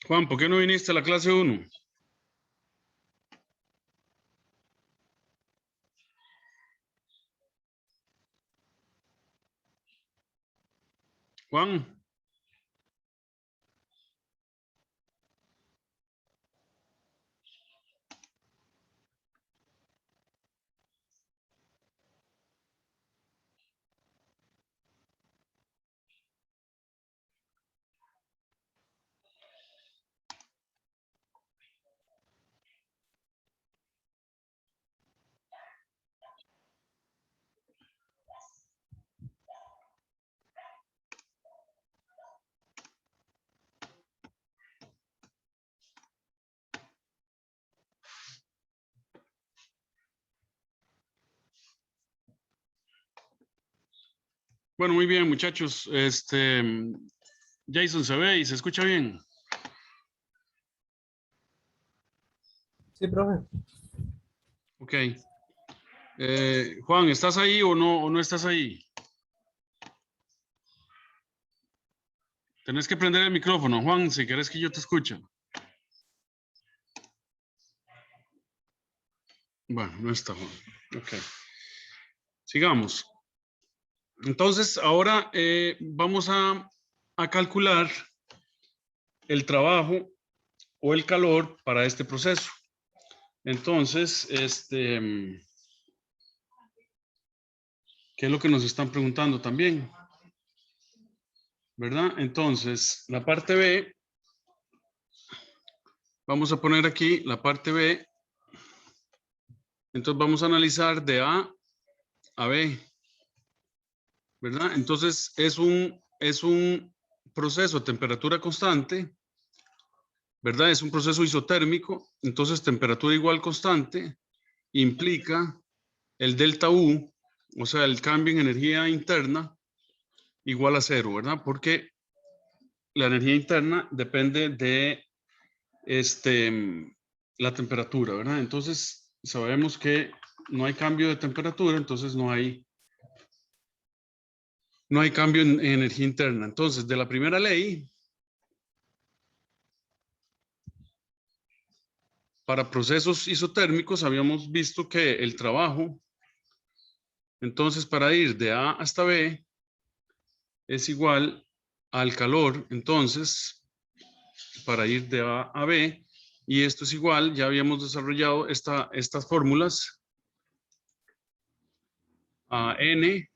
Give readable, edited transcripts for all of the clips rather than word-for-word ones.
Juan, ¿por qué no viniste a la clase 1? Juan. Bueno, muy bien, muchachos. Jason, ¿se ve y se escucha bien? Sí, profe. Ok. Juan, ¿estás ahí o no estás ahí? Tenés que prender el micrófono, Juan, si querés que yo te escuche. Bueno, no está, Juan. Ok. Sigamos. Entonces, ahora vamos a calcular el trabajo o el calor para este proceso. Entonces, ¿qué es lo que nos están preguntando también? ¿Verdad? Entonces, la parte B, vamos a poner aquí la parte B. Entonces, vamos a analizar de A a B. ¿Verdad? Entonces, es un proceso a temperatura constante. ¿Verdad? Es un proceso isotérmico. Entonces, temperatura igual constante implica el delta U, o sea, el cambio en energía interna, igual a cero, ¿verdad? Porque la energía interna depende de la temperatura, ¿verdad? Entonces, sabemos que no hay cambio de temperatura, entonces no hay cambio en energía interna. Entonces, de la primera ley, para procesos isotérmicos habíamos visto que el trabajo, entonces para ir de A hasta B, es igual al calor, entonces, para ir de A a B, y esto es igual, ya habíamos desarrollado estas fórmulas, a N.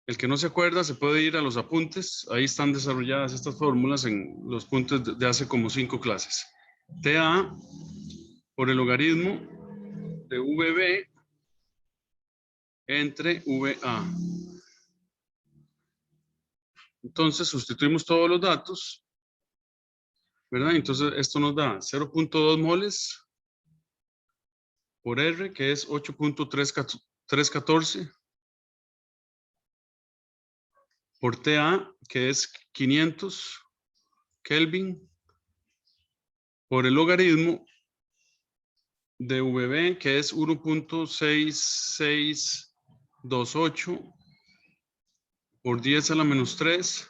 El que no se acuerda se puede ir a los apuntes, ahí están desarrolladas estas fórmulas en los puntos de hace como 5 clases. TA por el logaritmo de VB entre VA. Entonces sustituimos todos los datos, ¿verdad? Entonces esto nos da 0.2 moles por R, que es 8.314, por TA, que es 500 Kelvin, por el logaritmo de VB, que es 1.6628 por 10 a la menos 3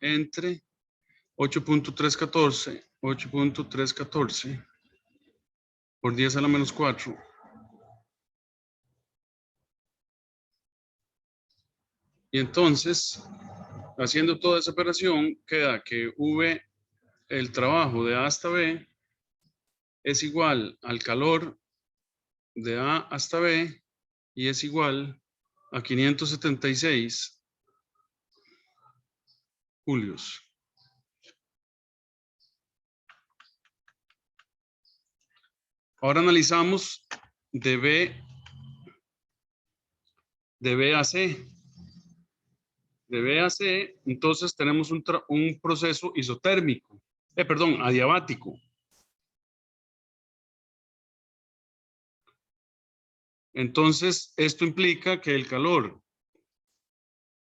entre 8.314 por 10 a la menos 4. Y entonces, haciendo toda esa operación, queda que V, el trabajo de A hasta B, es igual al calor de A hasta B y es igual a 576 julios. Ahora analizamos de B a C. De B a C, entonces tenemos un proceso isotérmico, perdón, adiabático. Entonces, esto implica que el calor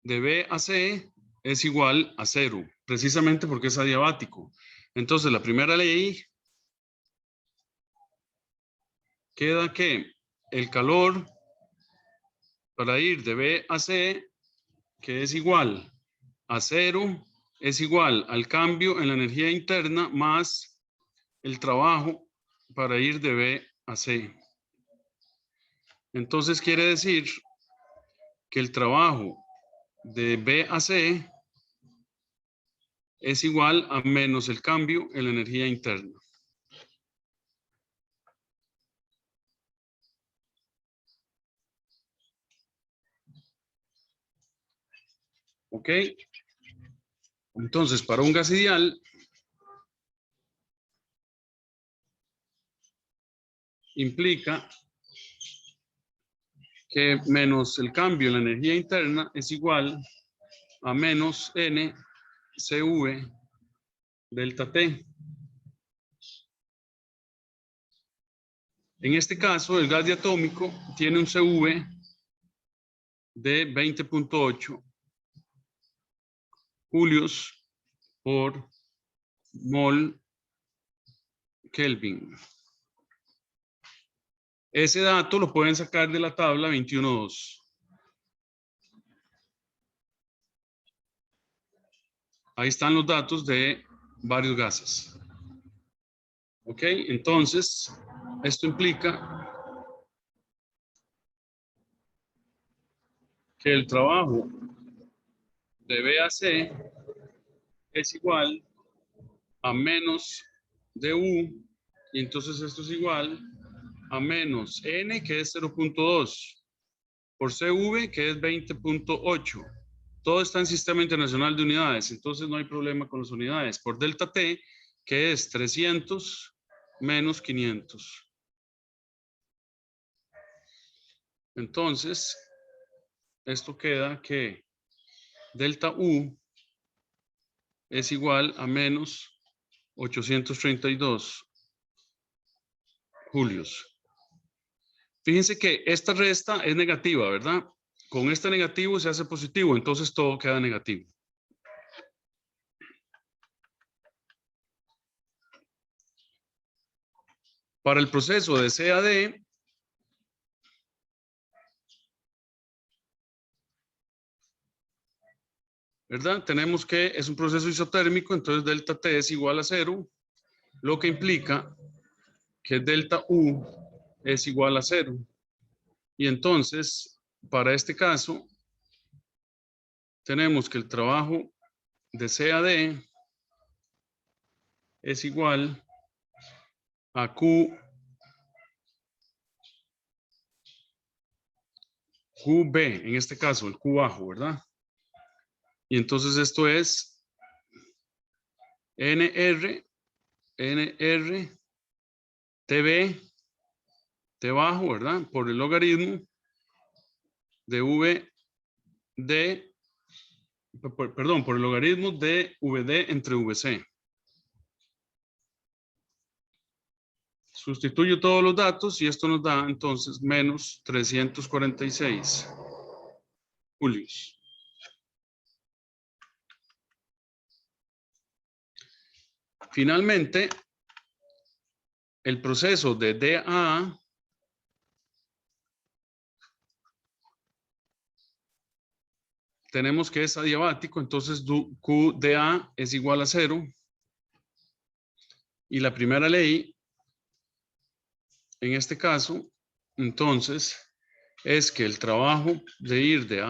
de B a C es igual a cero, precisamente porque es adiabático. Entonces, la primera ley queda que el calor para ir de B a C, que es igual a 0 es igual al cambio en la energía interna más el trabajo para ir de B a C. Entonces quiere decir que el trabajo de B a C es igual a menos el cambio en la energía interna. ¿Ok? Entonces, para un gas ideal, implica que menos el cambio en la energía interna es igual a menos N CV delta T. En este caso, el gas diatómico tiene un CV de 20.8 julios por mol Kelvin. Ese dato lo pueden sacar de la tabla 21.2. Ahí están los datos de varios gases. ¿Ok? Entonces, esto implica que el trabajo de B a C es igual a menos du, y entonces esto es igual a menos N, que es 0.2, por CV, que es 20.8. Todo está en Sistema Internacional de Unidades, entonces no hay problema con las unidades. Por delta T, que es 300 menos 500. Entonces, esto queda que delta U es igual a menos 832 julios. Fíjense que esta resta es negativa, ¿verdad? Con este negativo se hace positivo, entonces todo queda negativo. Para el proceso de CAD, ¿verdad? Tenemos que es un proceso isotérmico, entonces delta T es igual a 0, lo que implica que delta U es igual a 0. Y entonces, para este caso, tenemos que el trabajo de CAD es igual a QB, en este caso, el Q bajo, ¿verdad? Y entonces esto es NR, TB, T bajo, ¿verdad? Por el logaritmo de VD, perdón, por el logaritmo de VD entre VC. Sustituyo todos los datos y esto nos da entonces menos 346 julios. Finalmente, el proceso de DA tenemos que es adiabático, entonces QDA es igual a 0. Y la primera ley, en este caso, entonces, es que el trabajo de ir de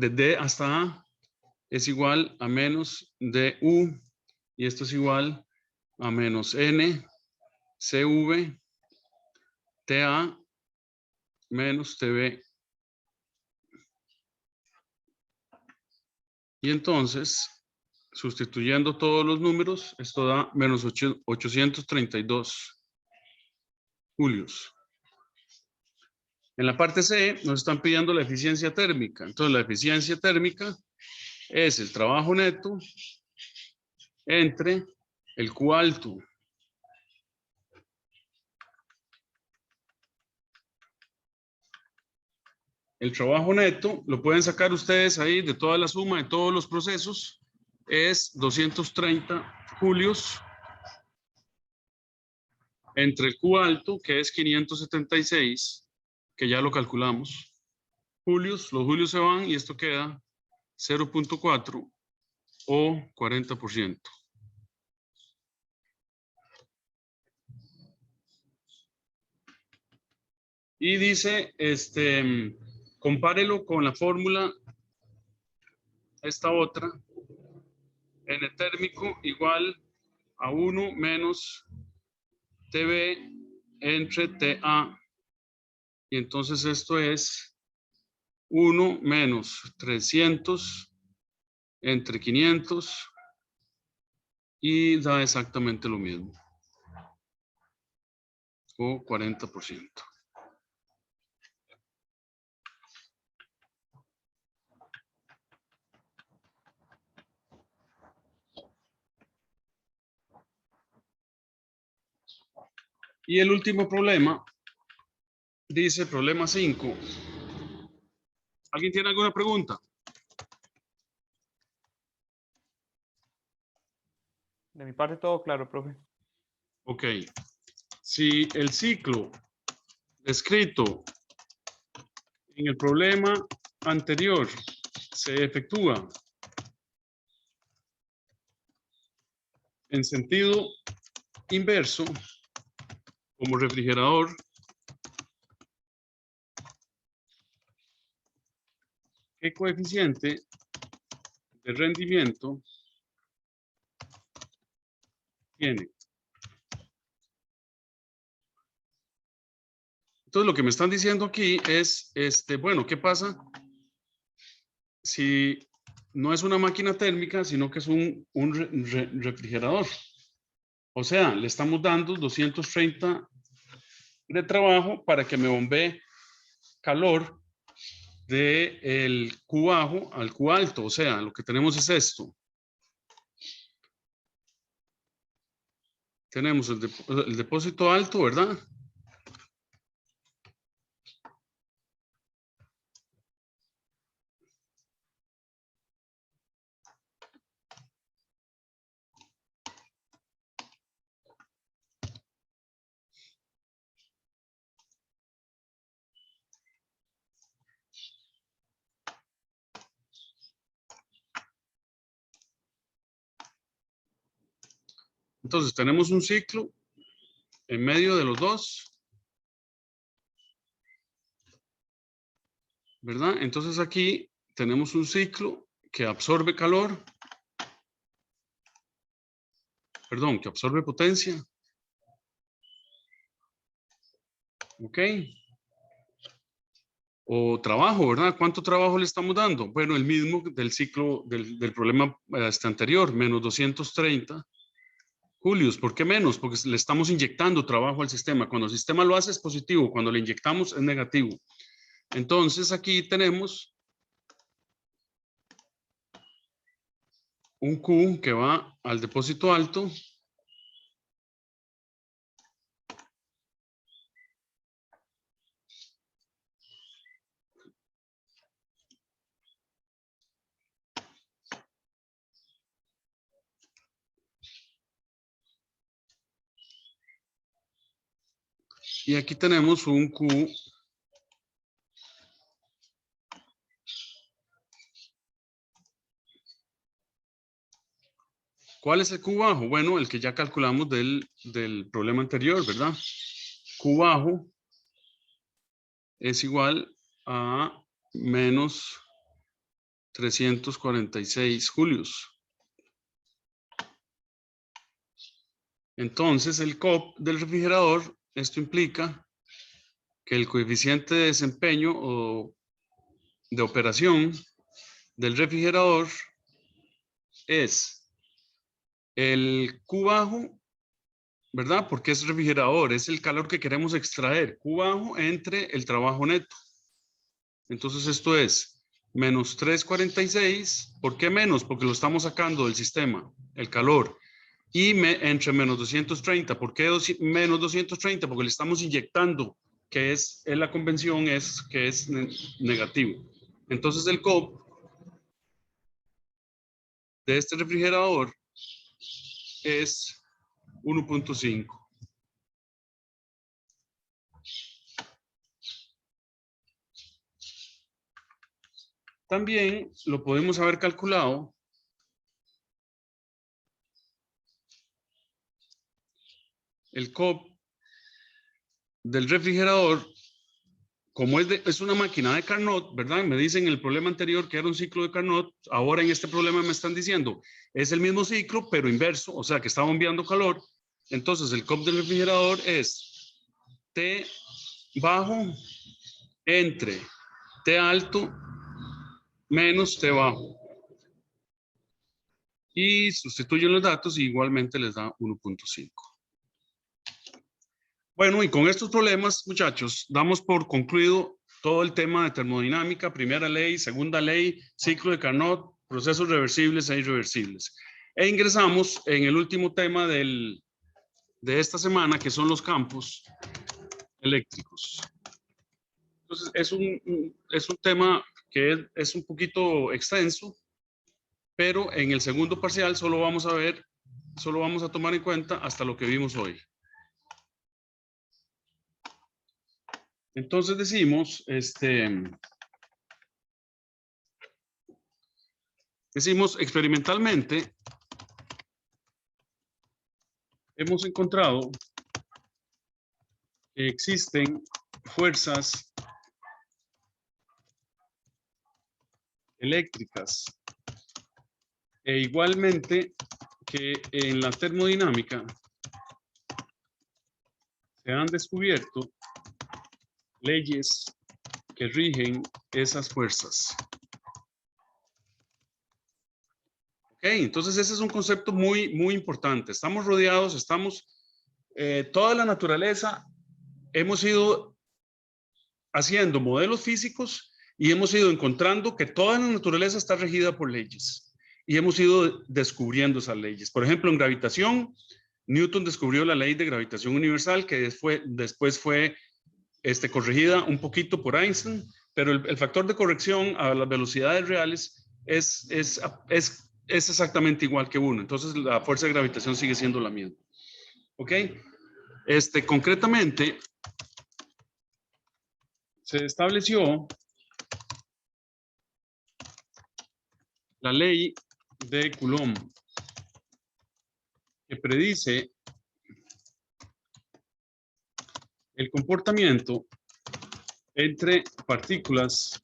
D hasta A es igual a menos DU, y esto es igual a menos N CV TA menos TB. Y entonces, sustituyendo todos los números, esto da menos 832 julios. En la parte C nos están pidiendo la eficiencia térmica. Entonces, la eficiencia térmica es el trabajo neto entre el Q alto el trabajo neto, lo pueden sacar ustedes ahí de toda la suma de todos los procesos, es 230 julios entre el Q alto, que es 576, que ya lo calculamos. Julios, los julios se van y esto queda 0.4 o 40%. Y dice, compárelo con la fórmula, esta otra, N térmico igual a 1 menos TB entre TA. Y entonces esto es 1 menos 300 entre 500 y da exactamente lo mismo. O 40%. Y el último problema, dice problema 5. ¿Alguien tiene alguna pregunta? De mi parte todo claro, profe. Ok. Si el ciclo descrito en el problema anterior se efectúa en sentido inverso, como refrigerador, ¿qué coeficiente de rendimiento tiene? Entonces, lo que me están diciendo aquí es, bueno, ¿qué pasa si no es una máquina térmica, sino que es un refrigerador? O sea, le estamos dando 230 de trabajo para que me bombee calor del Q bajo al Q alto. O sea, lo que tenemos es esto. Tenemos el depósito alto, ¿verdad? Entonces tenemos un ciclo en medio de los dos, ¿verdad? Entonces aquí tenemos un ciclo que absorbe calor, perdón, que absorbe potencia. ¿Ok? O trabajo, ¿verdad? ¿Cuánto trabajo le estamos dando? Bueno, el mismo del ciclo del problema anterior, menos 230 julios. ¿Por qué menos? Porque le estamos inyectando trabajo al sistema. Cuando el sistema lo hace es positivo, cuando le inyectamos es negativo. Entonces aquí tenemos un Q que va al depósito alto. Y aquí tenemos un Q ¿cuál es el Q bajo? Bueno, el que ya calculamos del problema anterior, ¿verdad? Q bajo es igual a menos 346 julios. Entonces, el COP del refrigerador, esto implica que el coeficiente de desempeño o de operación del refrigerador es el Q bajo, ¿verdad? Porque es refrigerador, es el calor que queremos extraer. Q bajo entre el trabajo neto. Entonces esto es menos 346. ¿Por qué menos? Porque lo estamos sacando del sistema, el calor. Y entre menos 230. ¿Por qué menos 230? Porque le estamos inyectando, que es en la convención, es que es negativo. Entonces el COP de este refrigerador es 1.5. también lo podemos haber calculado el COP del refrigerador, como es una máquina de Carnot, ¿verdad? Me dicen en el problema anterior que era un ciclo de Carnot, ahora en este problema me están diciendo, es el mismo ciclo, pero inverso, o sea que está bombeando calor. Entonces el COP del refrigerador es T bajo entre T alto menos T bajo. Y sustituyen los datos y igualmente les da 1.5. Bueno, y con estos problemas, muchachos, damos por concluido todo el tema de termodinámica, primera ley, segunda ley, ciclo de Carnot, procesos reversibles e irreversibles. E ingresamos en el último tema de esta semana, que son los campos eléctricos. Entonces, es un tema que es un poquito extenso, pero en el segundo parcial solo vamos a tomar en cuenta hasta lo que vimos hoy. Entonces decimos, experimentalmente, hemos encontrado que existen fuerzas eléctricas e igualmente que en la termodinámica se han descubierto leyes que rigen esas fuerzas. Ok, entonces ese es un concepto muy, muy importante. Estamos rodeados, toda la naturaleza, hemos ido haciendo modelos físicos y hemos ido encontrando que toda la naturaleza está regida por leyes. Y hemos ido descubriendo esas leyes. Por ejemplo, en gravitación, Newton descubrió la ley de gravitación universal, que después fue corregida un poquito por Einstein, pero el factor de corrección a las velocidades reales es exactamente igual que 1. Entonces, la fuerza de gravitación sigue siendo la misma. ¿Ok? Concretamente, se estableció la ley de Coulomb, que predice el comportamiento entre partículas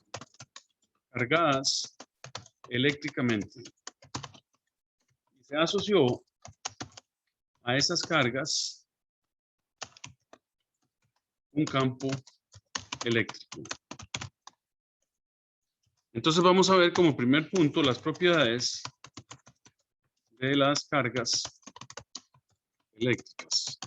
cargadas eléctricamente. Y se asoció a esas cargas un campo eléctrico. Entonces vamos a ver como primer punto las propiedades de las cargas eléctricas.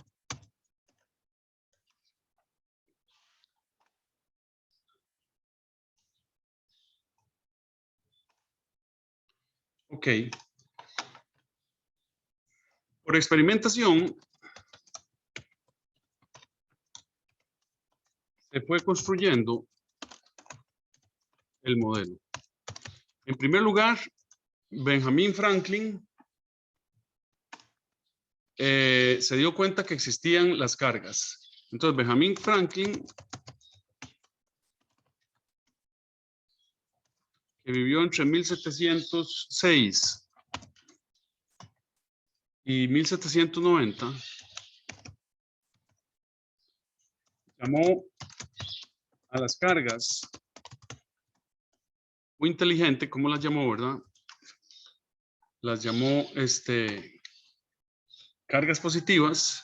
Ok. Por experimentación, se fue construyendo el modelo. En primer lugar, Benjamin Franklin se dio cuenta que existían las cargas. Entonces, Benjamin Franklin, que vivió entre 1706 y 1790, llamó a las cargas, muy inteligente, ¿cómo las llamó, verdad? Las llamó cargas positivas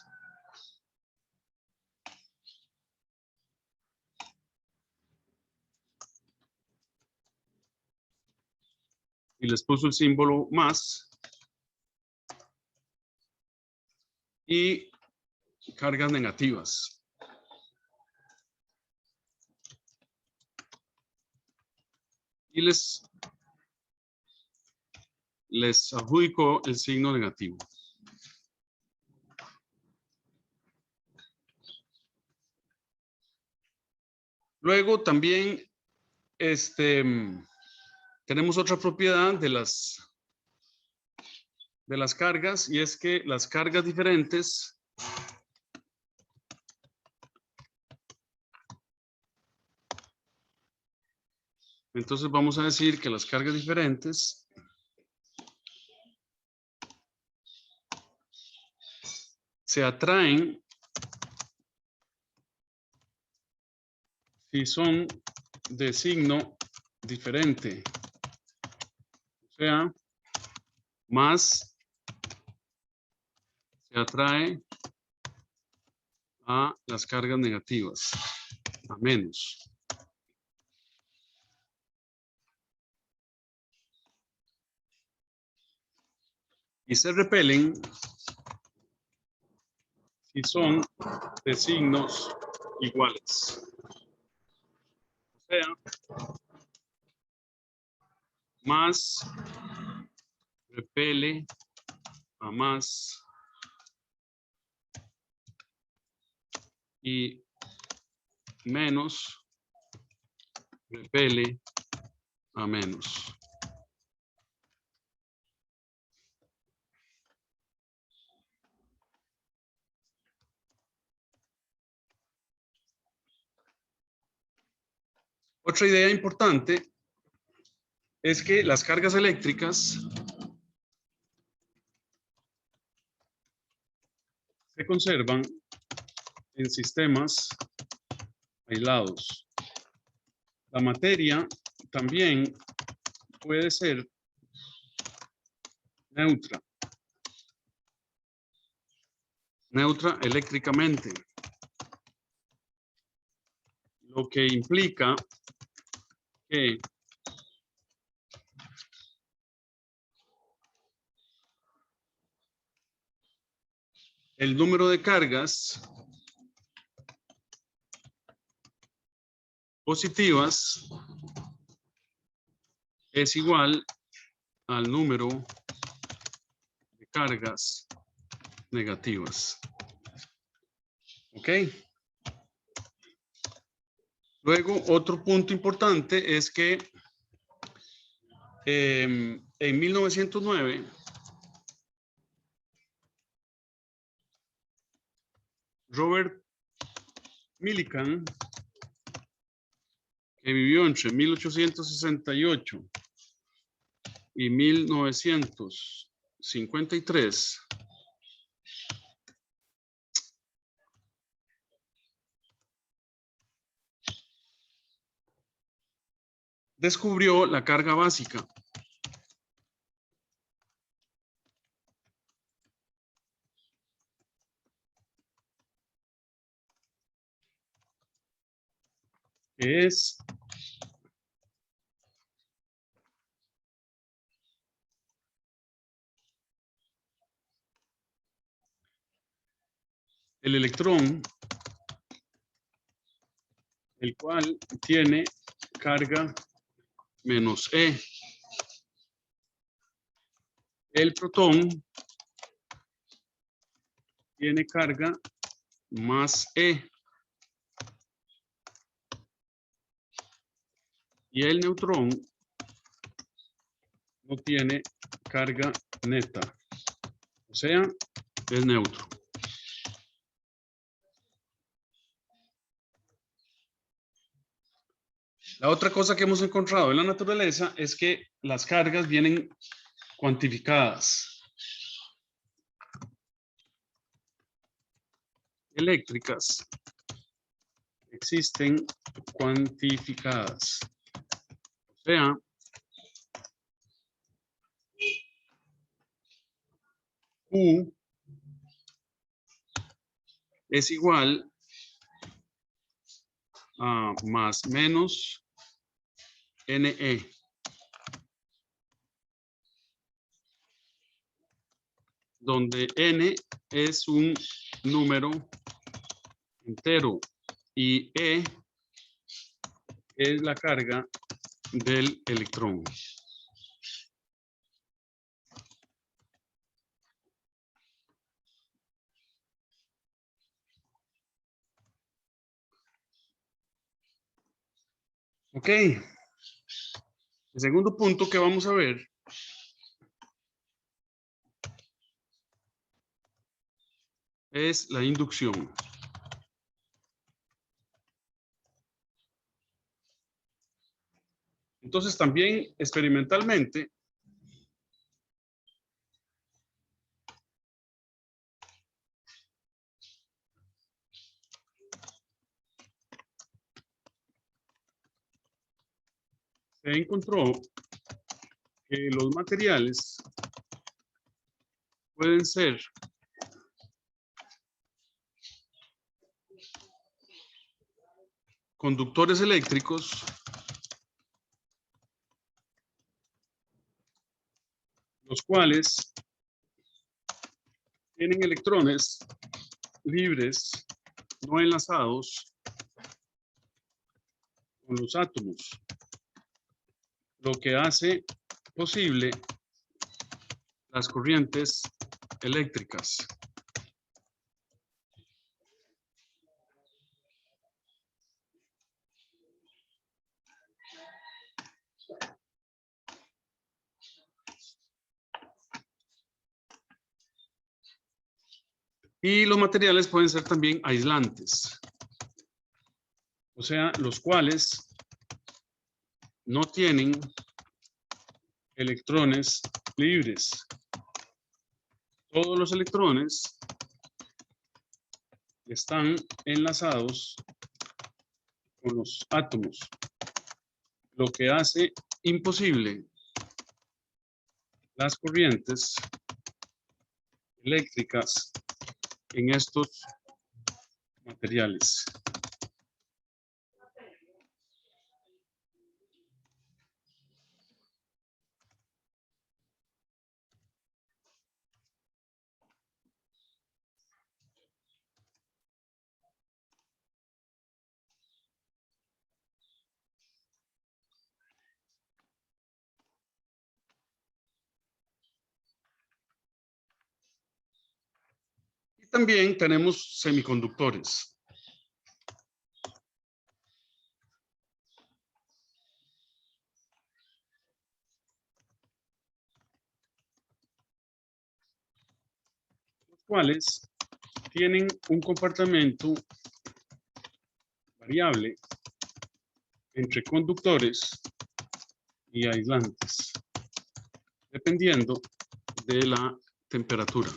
y les puso el símbolo más, y cargas negativas. Y les adjudicó el signo negativo. Luego también tenemos otra propiedad de las cargas, y es que las cargas diferentes Entonces vamos a decir que las cargas diferentes se atraen si son de signo diferente. O sea, más se atrae a las cargas negativas, a menos. Y se repelen si son de signos iguales. O sea, más repele a más y menos repele a menos. Otra idea importante es que las cargas eléctricas se conservan en sistemas aislados. La materia también puede ser neutra eléctricamente, lo que implica que el número de cargas positivas es igual al número de cargas negativas. ¿Ok? Luego, otro punto importante es que en 1909, Robert Millikan, que vivió entre 1868 y 1953, descubrió la carga básica. Que es el electrón, el cual tiene carga menos E. El protón tiene carga más E. Y el neutrón no tiene carga neta. O sea, es neutro. La otra cosa que hemos encontrado en la naturaleza es que las cargas vienen cuantificadas. Eléctricas existen cuantificadas. O sea, Q es igual a más menos NE. Donde N es un número entero y E es la carga del electrón. Ok. El segundo punto que vamos a ver es la inducción. Entonces también experimentalmente se encontró que los materiales pueden ser conductores eléctricos los cuales tienen electrones libres no enlazados con los átomos, lo que hace posible las corrientes eléctricas. Y los materiales pueden ser también aislantes, o sea, los cuales no tienen electrones libres. Todos los electrones están enlazados con los átomos, lo que hace imposible las corrientes eléctricas en estos materiales. Y también tenemos semiconductores. Los cuales tienen un comportamiento variable entre conductores y aislantes, dependiendo de la temperatura.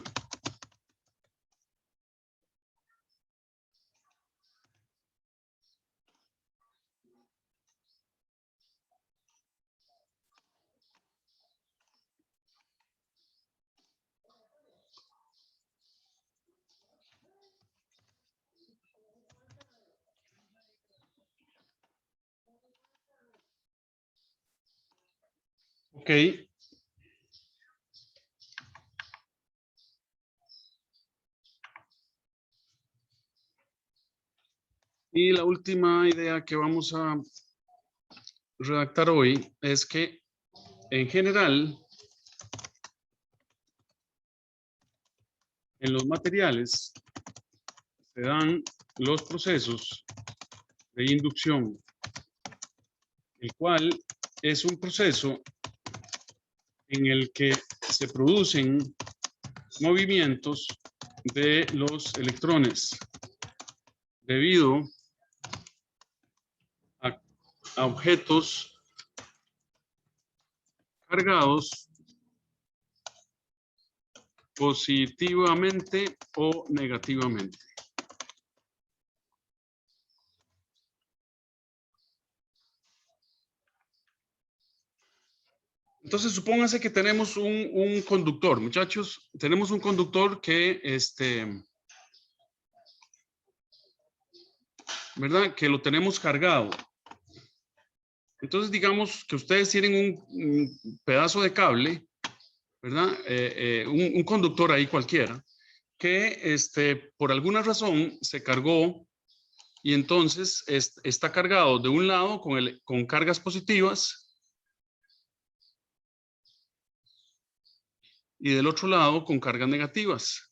Ok. Y la última idea que vamos a redactar hoy es que en general en los materiales se dan los procesos de inducción, el cual es un proceso en el que se producen movimientos de los electrones debido a objetos cargados positivamente o negativamente. Entonces, supónganse que tenemos un conductor, muchachos. Tenemos un conductor que, ¿verdad? Que lo tenemos cargado. Entonces, digamos que ustedes tienen un pedazo de cable, ¿verdad? Un conductor ahí cualquiera, que por alguna razón se cargó y entonces está cargado de un lado con cargas positivas y del otro lado con cargas negativas.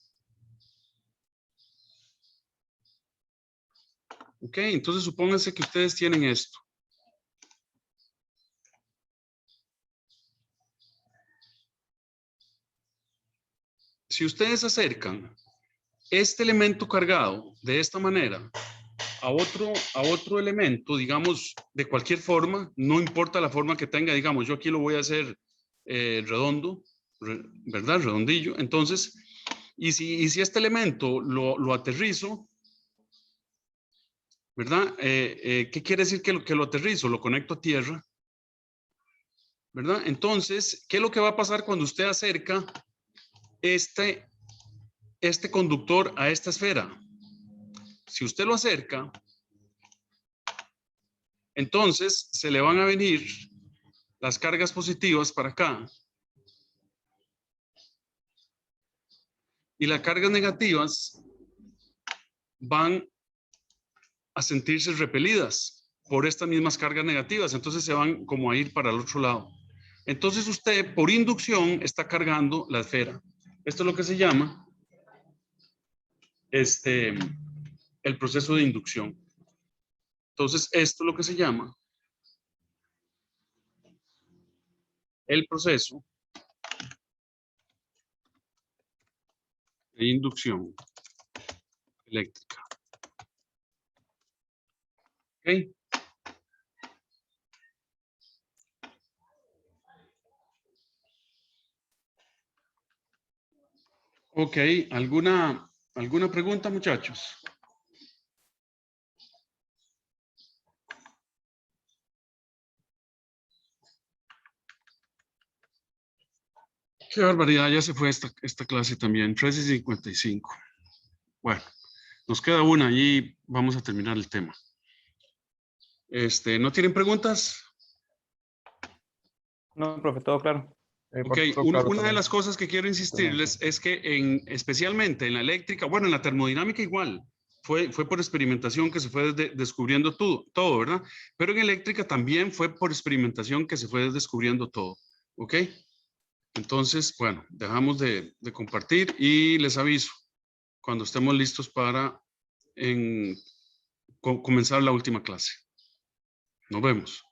Ok, entonces supónganse que ustedes tienen esto. Si ustedes acercan este elemento cargado de esta manera a otro elemento, digamos, de cualquier forma, no importa la forma que tenga, digamos, yo aquí lo voy a hacer redondo, ¿verdad? Redondillo. Entonces, y si este elemento lo aterrizo, ¿verdad? ¿Qué quiere decir que lo aterrizo? Lo conecto a tierra, ¿verdad? Entonces, ¿qué es lo que va a pasar cuando usted acerca este conductor a esta esfera? Si usted lo acerca, entonces se le van a venir las cargas positivas para acá y las cargas negativas van a sentirse repelidas por estas mismas cargas negativas. Entonces se van como a ir para el otro lado. Entonces usted por inducción está cargando la esfera. Esto es lo que se llama el proceso de inducción. Entonces esto es lo que se llama el proceso de inducción eléctrica. ¿Ok? Ok, ¿alguna pregunta, muchachos? Qué barbaridad, ya se fue esta clase también, 13:55. Bueno, nos queda una y vamos a terminar el tema. ¿No tienen preguntas? No, profe, todo claro. Ok, una de las cosas que quiero insistirles es que especialmente en la eléctrica, bueno, en la termodinámica igual, fue por experimentación que se fue descubriendo todo, ¿verdad? Pero en eléctrica también fue por experimentación que se fue descubriendo todo, ¿ok? Entonces, bueno, dejamos de compartir y les aviso cuando estemos listos para comenzar la última clase. Nos vemos.